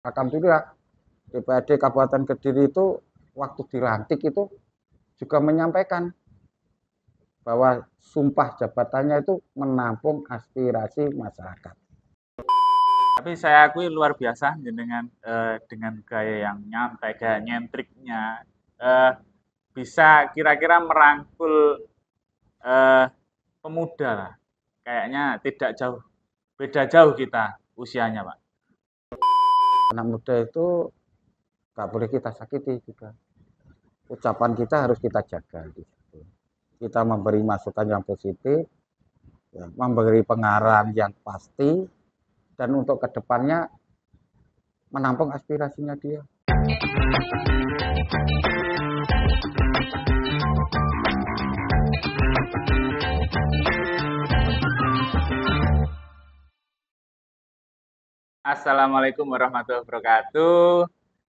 Alhamdulillah DPRD Kabupaten Kediri itu waktu dilantik itu juga menyampaikan bahwa sumpah jabatannya itu menampung aspirasi masyarakat. Tapi saya akui luar biasa dengan gaya yang nyantai, gaya nyentriknya, bisa kira-kira merangkul pemuda lah. Kayaknya tidak jauh, beda jauh kita usianya, Pak. Anak muda itu nggak boleh kita sakiti juga. Ucapan kita harus kita jaga. Kita memberi masukan yang positif, ya, memberi pengarahan yang pasti, dan untuk kedepannya menampung aspirasinya dia. Assalamualaikum warahmatullahi wabarakatuh.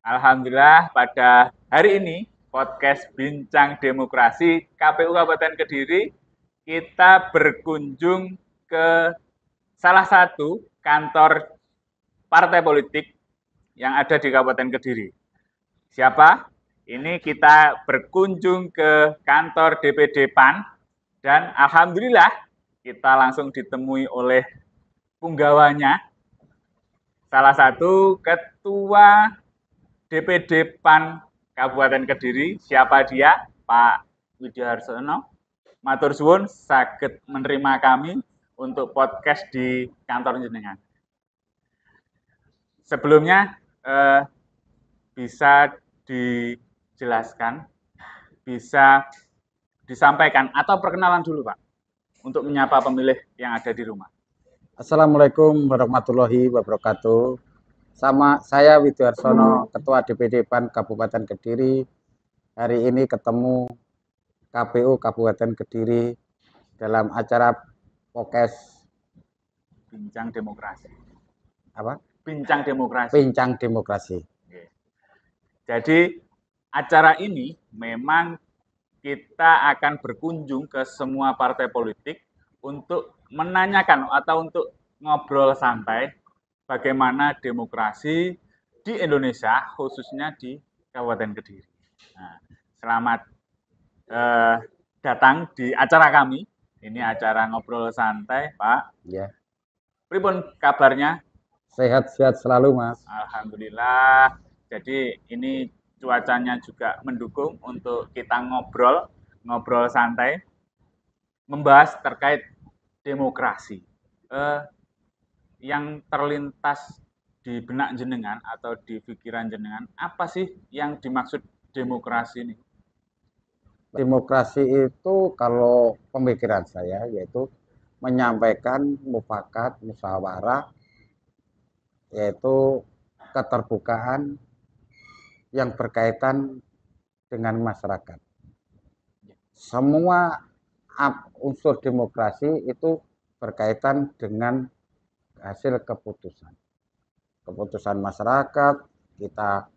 Alhamdulillah pada hari ini podcast Bincang Demokrasi KPU Kabupaten Kediri kita berkunjung ke salah satu kantor partai politik yang ada di Kabupaten Kediri. Siapa? Ini kita berkunjung ke kantor DPD PAN dan alhamdulillah kita langsung ditemui oleh punggawanya, salah satu ketua DPD PAN Kabupaten Kediri. Siapa dia? Pak Widiharsono. Matur suwun saged menerima kami untuk podcast di kantor jenengan. Sebelumnya bisa dijelaskan, bisa disampaikan atau perkenalan dulu, Pak, untuk menyapa pemilih yang ada di rumah. Assalamualaikum warahmatullahi wabarakatuh. Sama saya Widiharsono, Ketua DPD PAN Kabupaten Kediri. Hari ini ketemu KPU Kabupaten Kediri dalam acara podcast Bincang Demokrasi. apa? Bincang Demokrasi. Bincang Demokrasi. Jadi acara ini memang kita akan berkunjung ke semua partai politik untuk menanyakan atau untuk ngobrol santai bagaimana demokrasi di Indonesia, khususnya di Kabupaten Kediri. Nah, selamat datang di acara kami. Ini acara ngobrol santai, Pak. Ya. Pripun kabarnya? Sehat-sehat selalu, Mas. Alhamdulillah. Jadi ini cuacanya juga mendukung untuk kita ngobrol santai, membahas terkait demokrasi. Yang terlintas di benak jenengan atau di pikiran jenengan, apa sih yang dimaksud demokrasi ini? Demokrasi itu kalau pemikiran saya yaitu menyampaikan mufakat, musyawarah, yaitu keterbukaan yang berkaitan dengan masyarakat. Semua unsur demokrasi itu berkaitan dengan hasil keputusan. Keputusan masyarakat, kita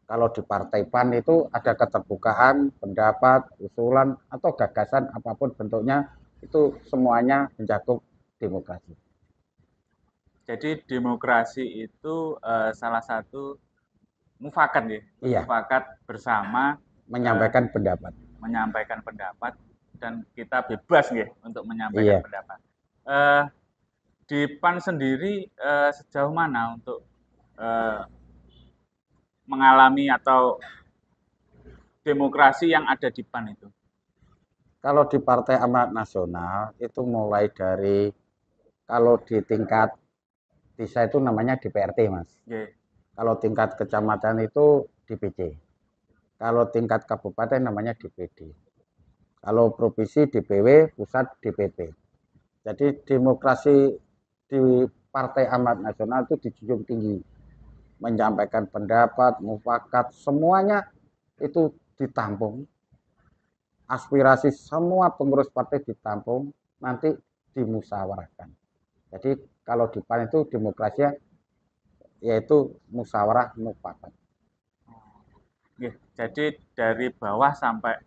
kalau di Partai PAN itu ada keterbukaan, pendapat, usulan, atau gagasan apapun bentuknya, itu semuanya mencakup demokrasi. Jadi demokrasi itu salah satu mufakat ya, Iya. Mufakat bersama menyampaikan pendapat. Menyampaikan pendapat dan kita bebas ya untuk menyampaikan pendapat. Di PAN sendiri sejauh mana untuk mengalami atau demokrasi yang ada di PAN itu? Kalau di Partai Amanat Nasional itu mulai dari kalau di tingkat desa itu namanya DPRT, Mas. Yeah. Kalau tingkat kecamatan itu DPC. Kalau tingkat kabupaten namanya DPD. Kalau provinsi DPW, pusat DPP. Jadi demokrasi di Partai Amanat Nasional itu dijunjung tinggi. Menyampaikan pendapat, mufakat, semuanya itu ditampung. Aspirasi semua pengurus partai ditampung, nanti dimusyawarahkan. Jadi kalau di PAN itu demokrasinya yaitu musyawarah mufakat. Jadi dari bawah sampai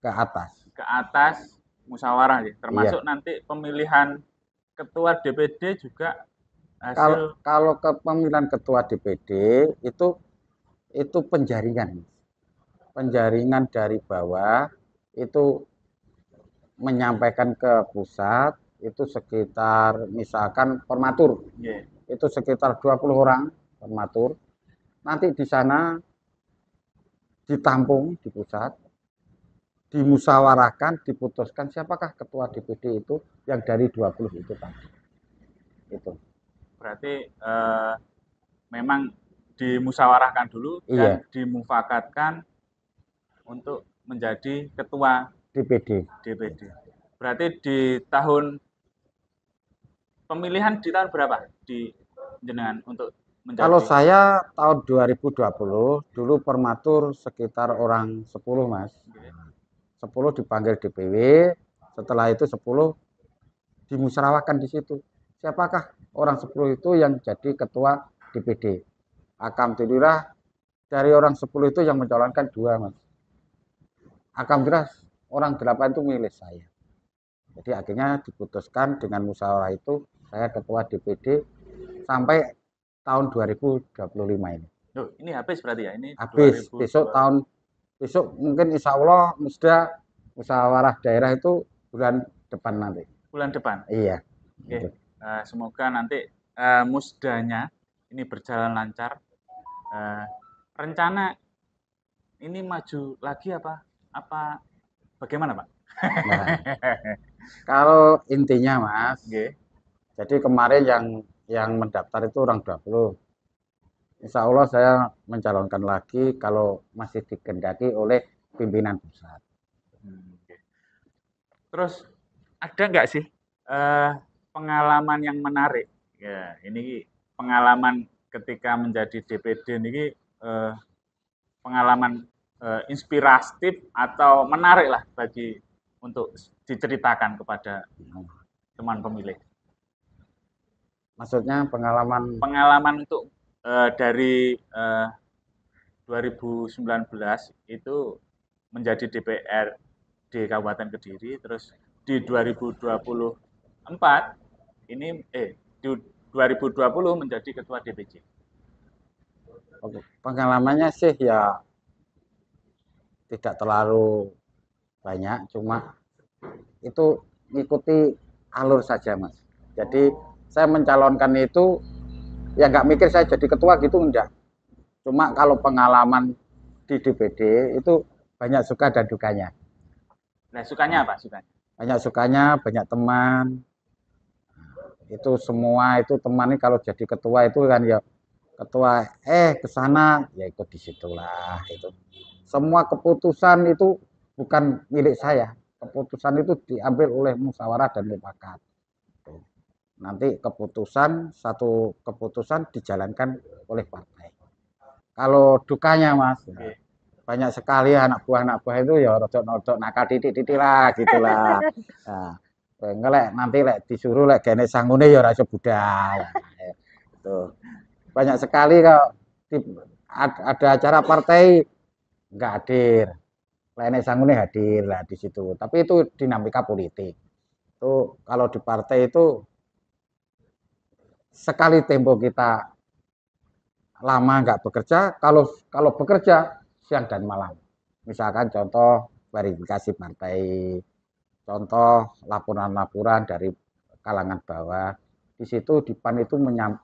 ke atas. Ke atas musyawarah ya. Termasuk nanti pemilihan ketua DPD juga hasil Kalau kepemilihan ketua DPD itu penjaringan. Penjaringan dari bawah itu menyampaikan ke pusat itu sekitar misalkan formatur yeah. itu sekitar 20 orang formatur. Nanti di sana ditampung di pusat, dimusyawarahkan, diputuskan siapakah ketua DPD itu yang dari 20 itu tadi. Itu. Berarti memang dimusyawarahkan dulu Iya, dan dimufakatkan untuk menjadi ketua DPD. DPD. Berarti di tahun pemilihan di tahun berapa di jenengan untuk Kalau menjadi saya tahun 2020 dulu formatur sekitar orang 10 Mas. 10 dipanggil DPW, setelah itu 10 dimusyawarahkan di situ. Siapakah orang 10 itu yang jadi ketua DPD? Alhamdulillah dari orang 10 itu yang mencalonkan 2 Mas. Alhamdulillah orang 8 itu milih saya. Jadi akhirnya diputuskan dengan musyawarah itu saya ketua DPD sampai tahun 2025 ini. Loh, ini habis berarti ya? Ini Habis 2002. besok mungkin insya Allah musyawarah daerah itu bulan depan nanti. Bulan depan. Iya. Oke. Gitu. Semoga nanti musdanya ini berjalan lancar. Rencana ini maju lagi apa? Apa bagaimana, Pak? Nah, kalau intinya Mas, Oke. jadi kemarin yang mendaftar itu orang 20. Insya Allah saya mencalonkan lagi kalau masih dikehendaki oleh pimpinan pusat. Oke. Terus ada nggak sih pengalaman yang menarik? Ya, ini pengalaman ketika menjadi DPD ini pengalaman inspiratif atau menarik lah bagi untuk diceritakan kepada teman pemilih. Maksudnya pengalaman Pengalaman untuk dari 2019 itu menjadi DPRD Kabupaten Kediri, terus di 2024 ini di 2020 menjadi ketua DPC. pengalamannya sih ya tidak terlalu banyak, cuma itu mengikuti alur saja Mas. Jadi saya mencalonkan itu ya nggak mikir saya jadi ketua gitu enggak. Cuma kalau pengalaman di DPD itu banyak suka dan dukanya. Nah, sukanya apa? Sukanya? Banyak sukanya, banyak teman. Itu semua itu teman ini kalau jadi ketua itu kan ya ketua ke sana ya ikut di situlah itu. Semua keputusan itu bukan milik saya. Keputusan itu diambil oleh musyawarah dan mufakat. Nanti satu keputusan dijalankan oleh partai. Kalau dukanya Mas, Oke. banyak sekali anak buah itu ya rodok-rodok nakal titik-titik lah gitulah. Nah, ngelek nanti lek disuruh lek gene sangune ya ora iso budal. Gitu. Banyak sekali kalau ada acara partai nggak hadir. Lek sangune hadir lah di situ. Tapi itu dinamika politik. Itu kalau di partai itu sekali tempo kita lama nggak bekerja, kalau bekerja siang dan malam. Misalkan contoh verifikasi partai, contoh laporan-laporan dari kalangan bawah. Di situ di PAN itu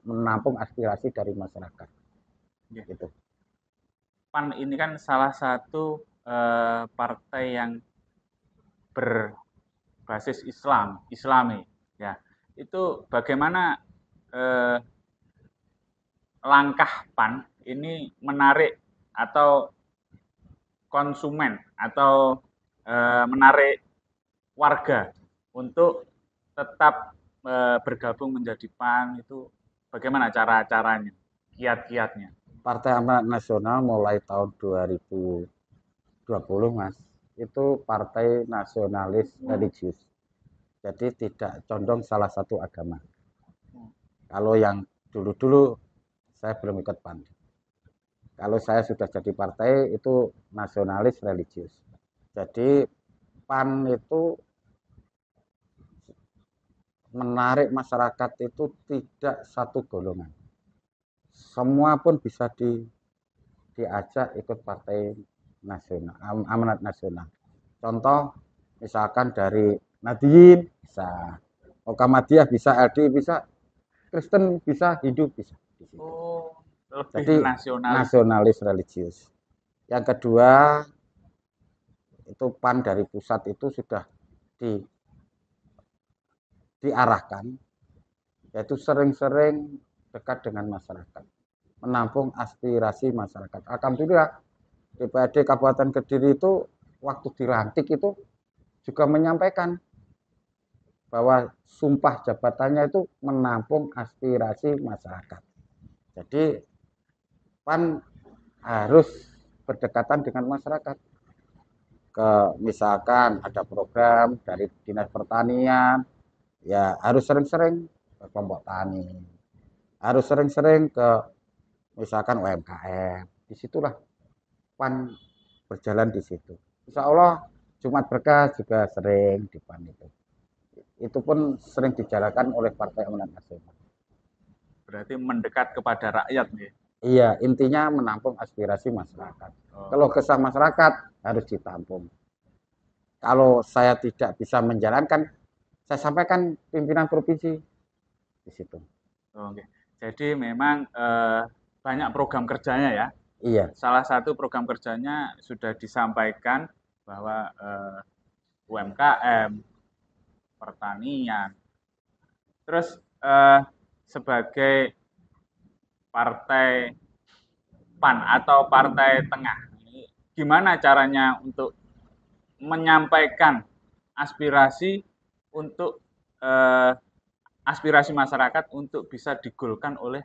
menampung aspirasi dari masyarakat. Gitu. PAN ini kan salah satu partai yang berbasis Islami, ya. Itu bagaimana langkah PAN ini menarik atau konsumen atau menarik warga untuk tetap bergabung menjadi PAN itu bagaimana cara-caranya, kiat-kiatnya? Partai Amanat Nasional mulai tahun 2020 Mas, itu partai nasionalis religius. Jadi tidak condong salah satu agama. Kalau yang dulu-dulu saya belum ikut PAN. Kalau saya sudah jadi partai itu nasionalis religius. Jadi PAN itu menarik masyarakat itu tidak satu golongan. Semua pun bisa diajak ikut partai nasional, amanat nasional. Contoh, misalkan dari Nadiyin bisa, Muhammadiyah bisa, LDI bisa, Kristen bisa, Hindu bisa. Oh, Jadi lebih nasionalis. nasionalis religius. Yang kedua, itu PAN dari pusat itu sudah diarahkan, yaitu sering-sering dekat dengan masyarakat, menampung aspirasi masyarakat. Alhamdulillah, DPRD Kabupaten Kediri itu waktu dilantik itu juga menyampaikan bahwa sumpah jabatannya itu menampung aspirasi masyarakat. Jadi PAN harus berdekatan dengan masyarakat. Misalkan ada program dari Dinas Pertanian, ya harus sering-sering ke kelompok tani. Harus sering-sering ke misalkan UMKM. Disitulah PAN berjalan di situ. Insya Allah Jumat Berkah juga sering di PAN itu. Itu pun sering dijalankan oleh Partai Amanat Nasional. Berarti mendekat kepada rakyat nih. Iya, intinya menampung aspirasi masyarakat. Kalau kesah masyarakat harus ditampung. Kalau saya tidak bisa menjalankan, saya sampaikan pimpinan provinsi di situ. Oke. Jadi memang banyak program kerjanya ya. Iya. Salah satu program kerjanya sudah disampaikan bahwa UMKM, pertanian. Terus sebagai partai PAN atau partai tengah, gimana caranya untuk menyampaikan aspirasi untuk aspirasi masyarakat untuk bisa digolkan oleh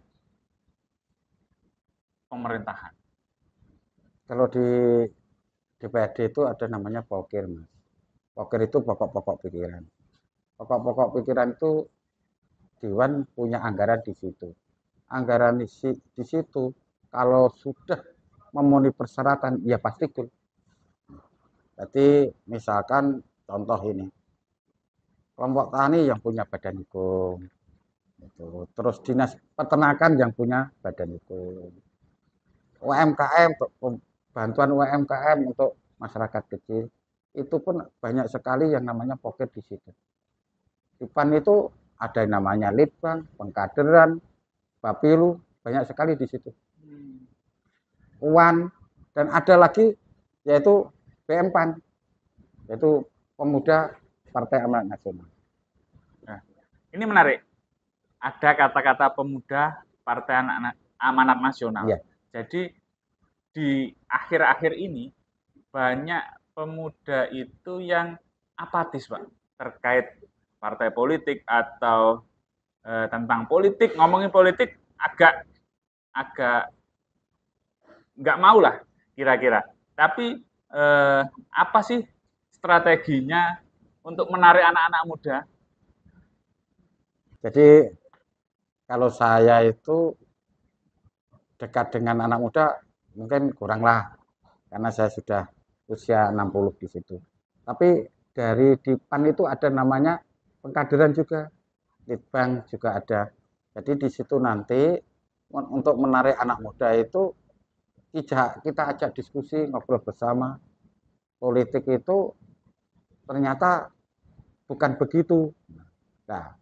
pemerintahan? Kalau di DPRD itu ada namanya pokir, Mas. Pokir itu pokok-pokok pikiran. Pokok-pokok pikiran itu Dewan punya anggaran di situ. Anggaran di situ kalau sudah memenuhi persyaratan, ya pasti gol. Jadi misalkan contoh ini, kelompok tani yang punya badan hukum, gitu. Terus dinas peternakan yang punya badan hukum, UMKM, bantuan UMKM untuk masyarakat kecil, itu pun banyak sekali yang namanya pocket di situ. Di PAN itu ada yang namanya litbang, pengkaderan, bapilu, banyak sekali di situ. UAN, dan ada lagi yaitu PM PAN, yaitu Pemuda Partai Amanat Nasional. Nah, ini menarik. Ada kata-kata pemuda Partai Amanat Nasional. Iya. Jadi di akhir-akhir ini banyak pemuda itu yang apatis, Pak, terkait partai politik atau tentang politik. Ngomongin politik agak nggak mau lah kira-kira. Tapi apa sih strateginya untuk menarik anak-anak muda? Jadi kalau saya itu dekat dengan anak muda mungkin kurang lah, karena saya sudah usia 60 di situ. Tapi dari di PAN itu ada namanya pengkaderan juga, litbang juga ada. Jadi di situ nanti untuk menarik anak muda itu kita ajak diskusi, ngobrol bersama. Politik itu ternyata bukan begitu. Nah,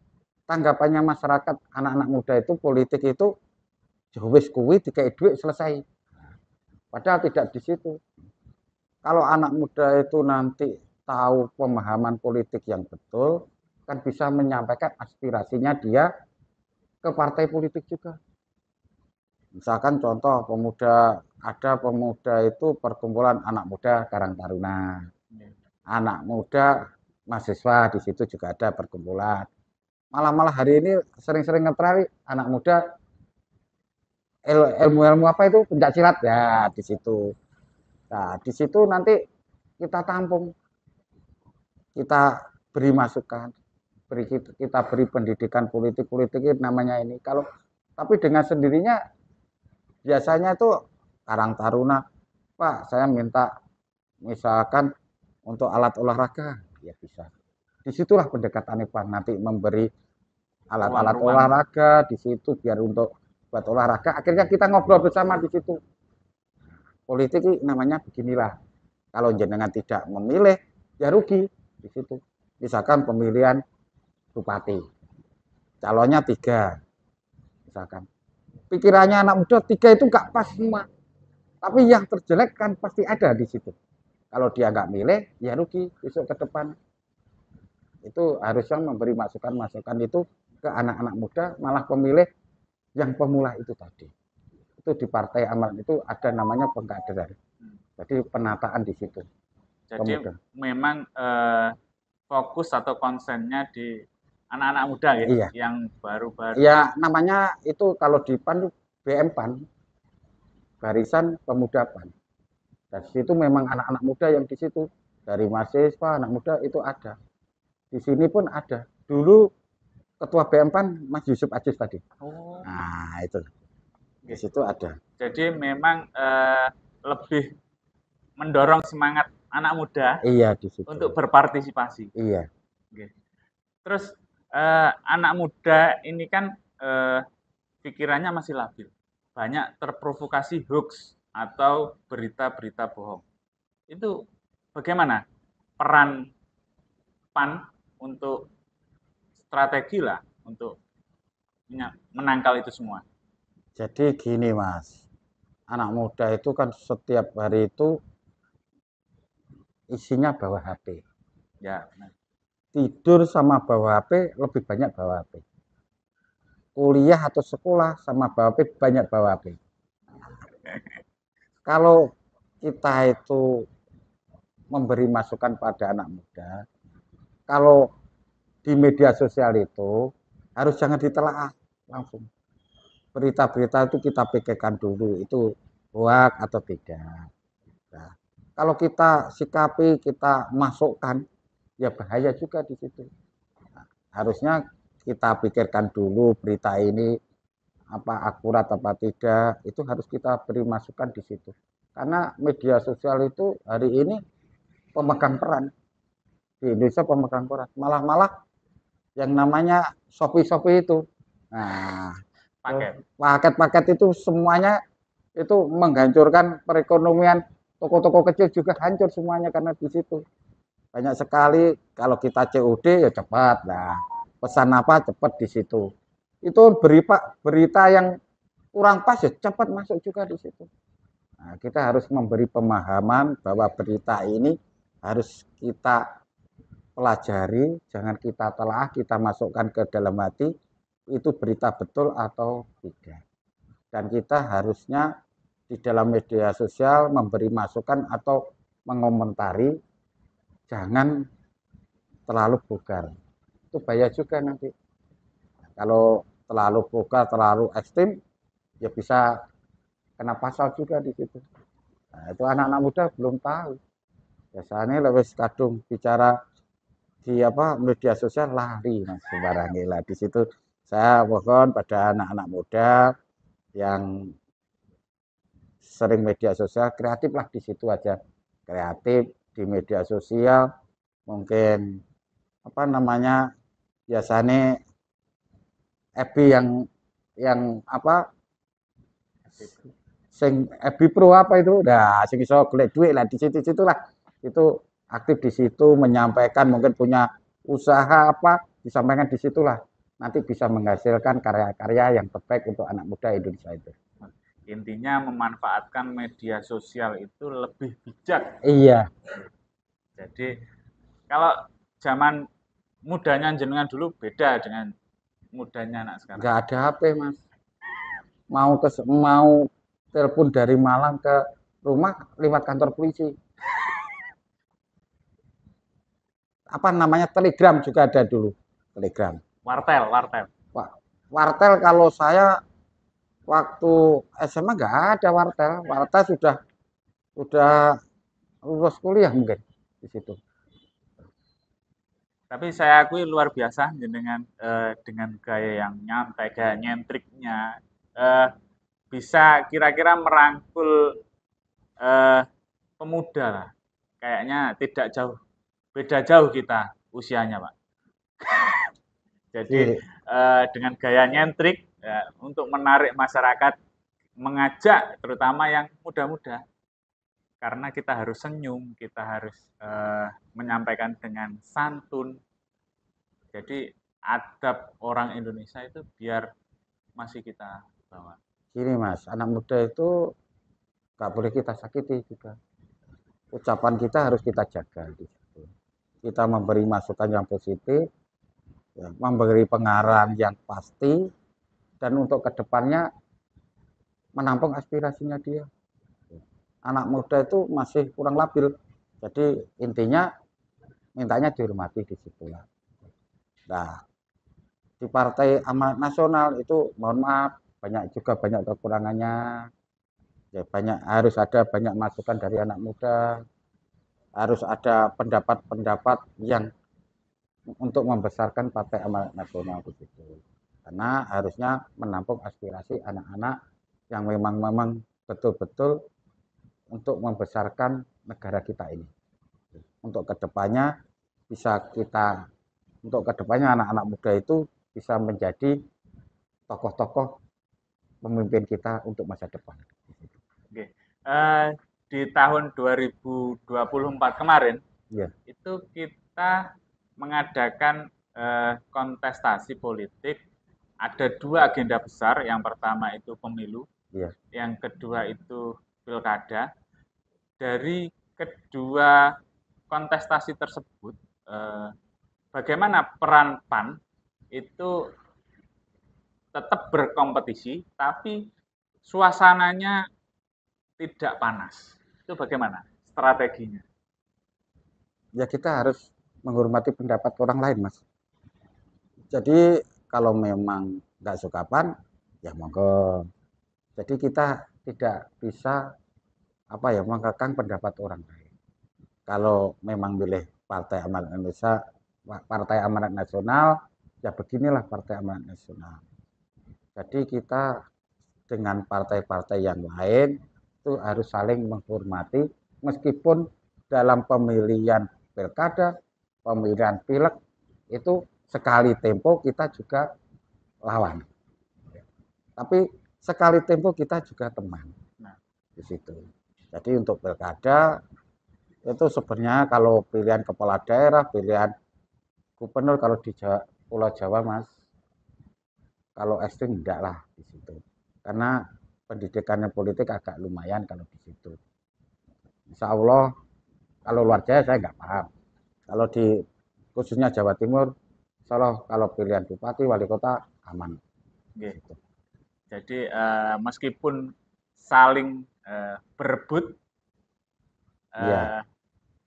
tanggapannya masyarakat anak-anak muda itu politik itu wis kuwi dikai duit selesai. Padahal tidak di situ. Kalau anak muda itu nanti tahu pemahaman politik yang betul, kan bisa menyampaikan aspirasinya dia ke partai politik juga. Misalkan contoh ada pemuda itu perkumpulan anak muda Karang Taruna. Anak muda mahasiswa di situ juga ada perkumpulan. Malah hari ini sering-sering ngetrai anak muda ilmu apa itu pencak silat ya di situ. Nah, di situ nanti kita tampung, kita beri masukan, kita beri pendidikan politik itu namanya ini. Tapi dengan sendirinya biasanya itu Karang Taruna, Pak, saya minta misalkan untuk alat olahraga, ya bisa. Disitulah pendekatan Pak nanti memberi alat-alat ruang-ruang. olahraga di situ biar untuk buat olahraga. Akhirnya kita ngobrol bersama di situ. Politik ini namanya beginilah. Kalau jenengan tidak memilih, ya rugi di situ. Misalkan pemilihan bupati, calonnya 3, misalkan. Pikirannya anak muda 3 itu nggak pas semua. Tapi yang terjelek kan pasti ada di situ. Kalau dia nggak milih, ya rugi besok ke depan. Itu harusnya memberi masukan-masukan itu ke anak-anak muda, malah pemilih yang pemula itu tadi. Itu di Partai Amanat itu ada namanya pengkaderan. Jadi penataan di situ. Jadi Pemuda. memang fokus atau konsennya di anak-anak muda ya, Iya. yang baru-baru. Ya namanya itu kalau di PAN BM PAN, Barisan Pemuda PAN. Dan di situ memang anak-anak muda yang di situ dari mahasiswa, anak muda itu ada. Di sini pun ada. Dulu ketua BM PAN Mas Yusuf Aziz tadi. Oh. Nah itu di situ ada. Jadi memang lebih mendorong semangat anak muda Iya di situ. untuk berpartisipasi. Iya. Oke. Terus anak muda ini kan pikirannya masih labil, banyak terprovokasi hoax atau berita-berita bohong. Itu bagaimana peran PAN untuk strategi lah untuk menangkal itu semua? Jadi gini Mas, anak muda itu kan setiap hari itu isinya bawa HP. Ya, benar. Tidur sama bawa HP, lebih banyak bawa HP. Kuliah atau sekolah sama bawa HP, banyak bawa HP. Kalau kita itu memberi masukan pada anak muda, kalau di media sosial itu harus jangan ditelaah langsung. Berita-berita itu kita pikirkan dulu, itu hoax atau tidak. Nah, kalau kita sikapi, kita masukkan, ya bahaya juga di situ. Nah, harusnya kita pikirkan dulu berita ini apa akurat apa tidak, itu harus kita beri masukan di situ. Karena media sosial itu hari ini pemegang peran di Indonesia, pemegang peran. Malah yang namanya Shopee itu. Nah, paket-paket itu semuanya itu menghancurkan perekonomian toko-toko kecil juga hancur semuanya karena di situ. Banyak sekali kalau kita COD ya cepat. Nah, pesan apa cepat di situ. Itu berita yang kurang pas ya cepat masuk juga di situ. Nah, kita harus memberi pemahaman bahwa berita ini harus kita pelajari, jangan kita telah, kita masukkan ke dalam hati, itu berita betul atau tidak. Dan kita harusnya di dalam media sosial memberi masukan atau mengomentari, jangan terlalu vulgar. Itu bahaya juga nanti. Kalau terlalu vulgar, terlalu ekstrim, ya bisa kena pasal juga di situ. Nah, itu anak-anak muda belum tahu. Biasanya lebih kadung bicara di media sosial lari mas sembarang lah. Di situ saya mohon pada anak-anak muda yang sering media sosial kreatif lah di situ aja, kreatif di media sosial, mungkin apa namanya biasanya FB yang apa sing FB Pro apa itu udah sing iso golek duit lah di situ lah, itu aktif di situ menyampaikan mungkin punya usaha apa disampaikan di situlah, nanti bisa menghasilkan karya-karya yang terbaik untuk anak muda Indonesia itu. Intinya memanfaatkan media sosial itu lebih bijak. Iya. Jadi kalau zaman mudanya jenengan dulu beda dengan mudanya anak sekarang. Nggak ada HP mas. Mau telepon dari Malang ke rumah lewat kantor polisi. Apa namanya telegram juga ada dulu. Telegram. Wartel. Wartel kalau saya waktu SMA nggak ada wartel. Wartel sudah lulus kuliah mungkin di situ. Tapi saya akui luar biasa dengan gaya yang nyantai, gaya nyentriknya, bisa kira-kira merangkul pemuda lah. Kayaknya tidak beda jauh kita usianya, Pak. Jadi dengan gaya nyentrik ya, untuk menarik masyarakat, mengajak terutama yang muda-muda, karena kita harus senyum, kita harus menyampaikan dengan santun. Jadi adab orang Indonesia itu biar masih kita bawa. Gini Mas, anak muda itu nggak boleh kita sakiti juga. Ucapan kita harus kita jaga di situ. Kita memberi masukan yang positif, ya, memberi pengarahan yang pasti, dan untuk kedepannya menampung aspirasinya dia. Anak muda itu masih kurang labil, jadi intinya mintanya dihormati di situ. Nah, di Partai Amanat Nasional itu mohon maaf banyak kekurangannya. Ya banyak, harus ada banyak masukan dari anak muda, harus ada pendapat-pendapat yang untuk membesarkan Partai Amanat Nasional begitu. Karena harusnya menampung aspirasi anak-anak yang memang betul-betul untuk membesarkan negara kita ini. Untuk kedepannya anak-anak muda itu bisa menjadi tokoh-tokoh pemimpin kita untuk masa depan. Oke. Di tahun 2024 kemarin, Ya, itu kita mengadakan kontestasi politik. Ada dua agenda besar. Yang pertama itu pemilu, ya. yang kedua itu pilkada. Dari kedua kontestasi tersebut, bagaimana peran PAN itu tetap berkompetisi, tapi suasananya tidak panas. Itu bagaimana strateginya? Ya kita harus menghormati pendapat orang lain, Mas. Jadi kalau memang nggak suka PAN, ya monggo. Jadi kita tidak bisa mengekang pendapat orang lain. Kalau memang milih Partai Amanat Indonesia, Partai Amanat Nasional, ya beginilah Partai Amanat Nasional. Jadi kita dengan partai-partai yang lain itu harus saling menghormati meskipun dalam pemilihan pilkada, pemilihan pileg itu sekali tempo kita juga lawan. Tapi sekali tempo kita juga teman. Nah, di situ. Jadi untuk pilkada itu sebenarnya kalau pilihan kepala daerah, pilihan gubernur kalau di Pulau Jawa Mas, kalau ekstrim enggak lah di situ. Karena pendidikannya politik agak lumayan kalau di situ. Insya Allah kalau luar Jawa saya nggak paham. Kalau di khususnya Jawa Timur, insya Allah kalau pilihan bupati, wali kota aman. Oke. Jadi meskipun saling berebut Iya,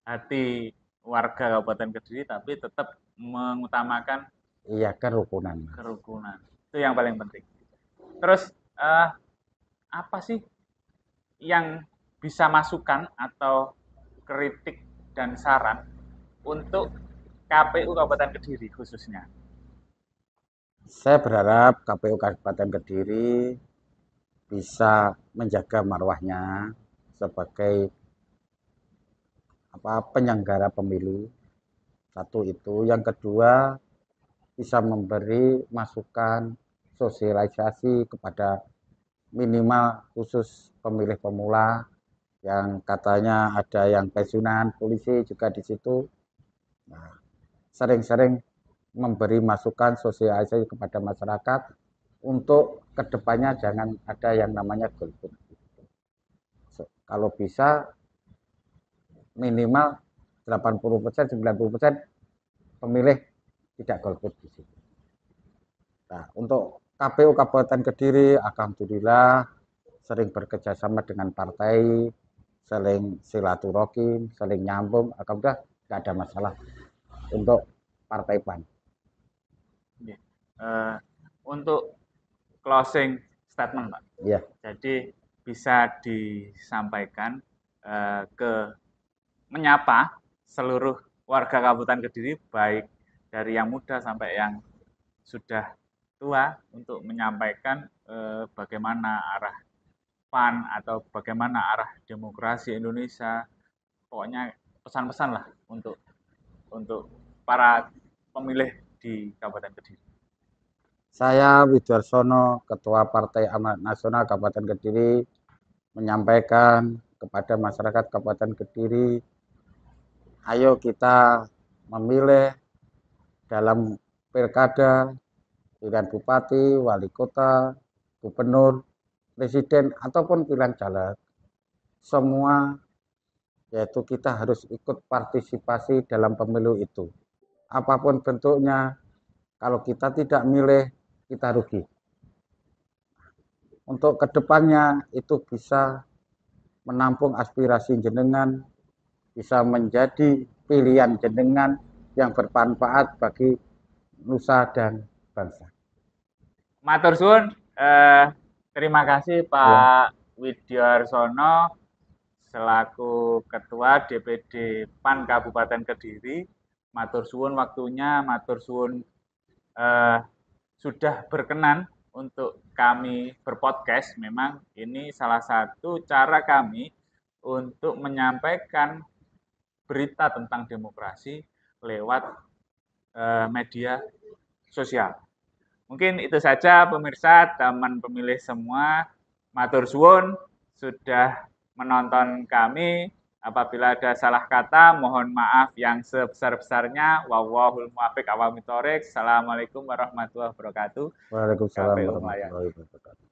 hati warga Kabupaten Kediri, tapi tetap mengutamakan iya kerukunan. kerukunan. Itu yang paling penting. Terus apa sih yang bisa masukan atau kritik dan saran untuk KPU Kabupaten Kediri khususnya? Saya berharap KPU Kabupaten Kediri bisa menjaga marwahnya sebagai penyelenggara pemilu. Satu itu, yang kedua bisa memberi masukan sosialisasi kepada minimal khusus pemilih pemula yang katanya ada yang pensiunan polisi juga di situ. Nah, sering-sering memberi masukan sosialisasi kepada masyarakat untuk kedepannya jangan ada yang namanya golput. Kalau bisa minimal 80%, 90% pemilih tidak golput di situ. Nah, untuk KPU Kabupaten Kediri, alhamdulillah sering bekerjasama dengan partai, saling silaturahim, saling nyambung, alhamdulillah nggak ada masalah untuk partai PAN. Untuk closing statement, Pak. Ya. Jadi bisa disampaikan ke menyapa seluruh warga Kabupaten Kediri, baik dari yang muda sampai yang sudah tua, untuk menyampaikan bagaimana arah PAN atau bagaimana arah demokrasi Indonesia. Pokoknya pesan-pesan lah untuk para pemilih di Kabupaten Kediri. Saya Widarsono, Ketua Partai Amanat Nasional Kabupaten Kediri, menyampaikan kepada masyarakat Kabupaten Kediri, ayo kita memilih dalam pilkada, pilihan bupati, wali kota, gubernur, presiden, ataupun pilihan caleg. Semua yaitu kita harus ikut partisipasi dalam pemilu itu. Apapun bentuknya, kalau kita tidak milih, kita rugi. Untuk kedepannya itu bisa menampung aspirasi jenengan, bisa menjadi pilihan jenengan yang bermanfaat bagi nusa dan bangsa. Matur suwun, terima kasih Ya. Pak Widarsono selaku Ketua DPD PAN Kabupaten Kediri. Matur suwun waktunya, matur suwun sudah berkenan untuk kami berpodcast. Memang ini salah satu cara kami untuk menyampaikan berita tentang demokrasi lewat media sosial. Mungkin itu saja pemirsa, teman pemilih semua. Matur suwun sudah menonton kami. Apabila ada salah kata, mohon maaf yang sebesar-besarnya. Wallahul muwaffiq aqwamit thoriq. Assalamualaikum warahmatullahi wabarakatuh. Waalaikumsalam KPU Melayani. warahmatullahi wabarakatuh.